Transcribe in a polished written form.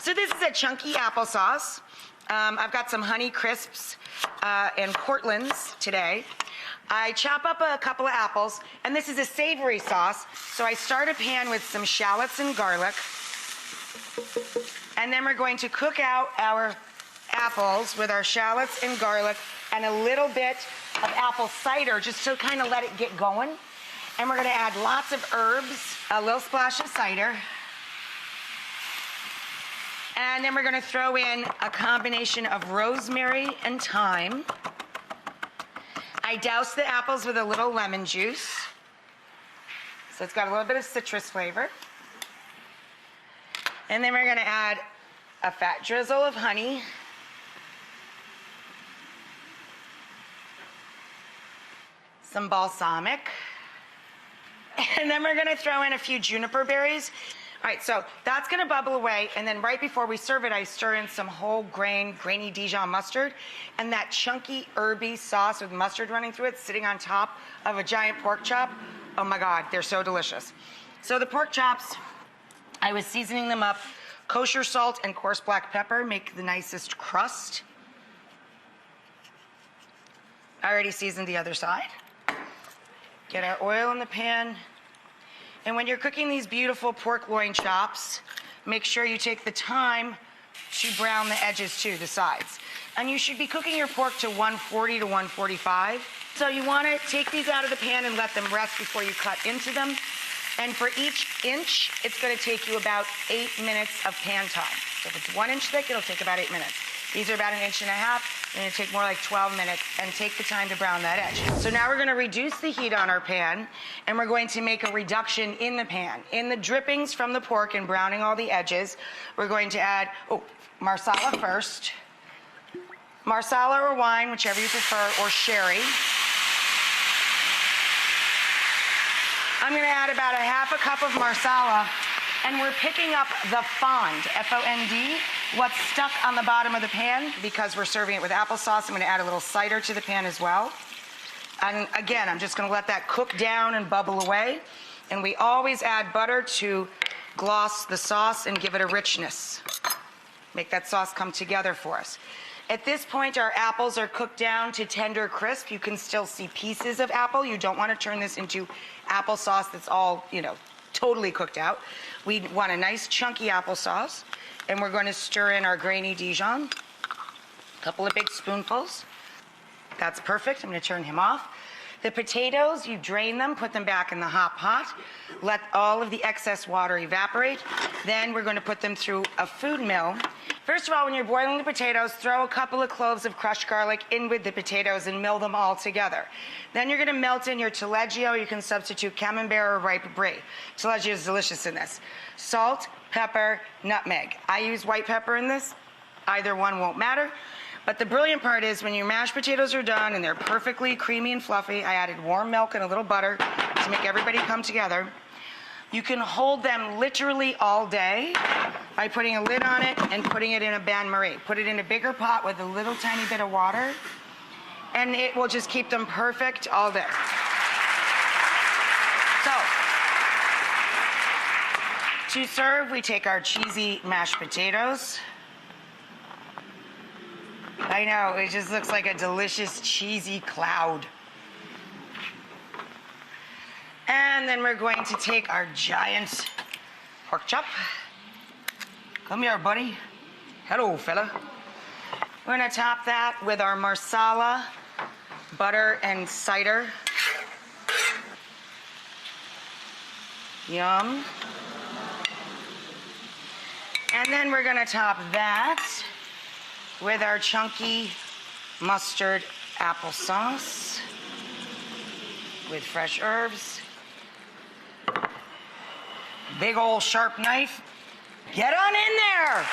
So this is a chunky applesauce. I've got some Honey Crisps and Portland's today. I chop up a couple of apples, and this is a savory sauce. So I start a pan with some shallots and garlic. And then we're going to cook out our apples with our shallots and garlic and a little bit of apple cider just to kind of let it get going. And we're going to add lots of herbs, a little splash of cider. And then we're going to throw in a combination of rosemary and thyme. I douse the apples with a little lemon juice. So it's got a little bit of citrus flavor. And then we're going to add a fat drizzle of honey. Some balsamic. And then we're going to throw in a few juniper berries. All right, so that's going to bubble away, and then right before we serve it, I stir in some whole grain, grainy Dijon mustard, and that chunky, herby sauce with mustard running through it, sitting on top of a giant pork chop. Oh my God, they're so delicious. So the pork chops, I was seasoning them up. Kosher salt and coarse black pepper make the nicest crust. I already seasoned the other side. Get our oil in the pan. And when you're cooking these beautiful pork loin chops, make sure you take the time to brown the edges too, the sides. And you should be cooking your pork to 140 to 145. So you want to take these out of the pan and let them rest before you cut into them. And for each inch, it's going to take you about 8 minutes of pan time. So if it's 1 inch thick, it'll take about 8 minutes. These are about 1.5 inches, and it'll take more like 12 minutes, and take the time to brown that edge. So now we're going to reduce the heat on our pan, and we're going to make a reduction in the pan. In the drippings from the pork and browning all the edges, we're going to add, marsala first. Marsala or wine, whichever you prefer, or sherry. I'm going to add about 1/2 cup of marsala, and we're picking up the fond, F-O-N-D, what's stuck on the bottom of the pan. Because we're serving it with applesauce, I'm going to add a little cider to the pan as well. And again, I'm just going to let that cook down and bubble away. And we always add butter to gloss the sauce and give it a richness. Make that sauce come together for us. At this point, our apples are cooked down to tender crisp. You can still see pieces of apple. You don't want to turn this into applesauce that's all, totally cooked out. We want a nice chunky applesauce, and we're going to stir in our grainy Dijon. A couple of big spoonfuls. That's perfect. I'm going to turn him off. The potatoes, you drain them, put them back in the hot pot. Let all of the excess water evaporate. Then we're going to put them through a food mill. First of all, when you're boiling the potatoes, throw a couple of cloves of crushed garlic in with the potatoes and mill them all together. Then you're going to melt in your taleggio. You can substitute camembert or ripe brie. Taleggio is delicious in this. Salt, pepper, nutmeg. I use white pepper in this. Either one won't matter. But the brilliant part is when your mashed potatoes are done and they're perfectly creamy and fluffy, I added warm milk and a little butter to make everybody come together. You can hold them literally all day by putting a lid on it and putting it in a bain-marie. Put it in a bigger pot with a little tiny bit of water, and it will just keep them perfect all day. So, to serve, we take our cheesy mashed potatoes. I know, it just looks like a delicious cheesy cloud. And then we're going to take our giant pork chop. Come here, buddy. Hello, fella. We're going to top that with our marsala, butter, and cider. Yum. And then we're going to top that with our chunky mustard applesauce with fresh herbs. Big old sharp knife. Get on in there.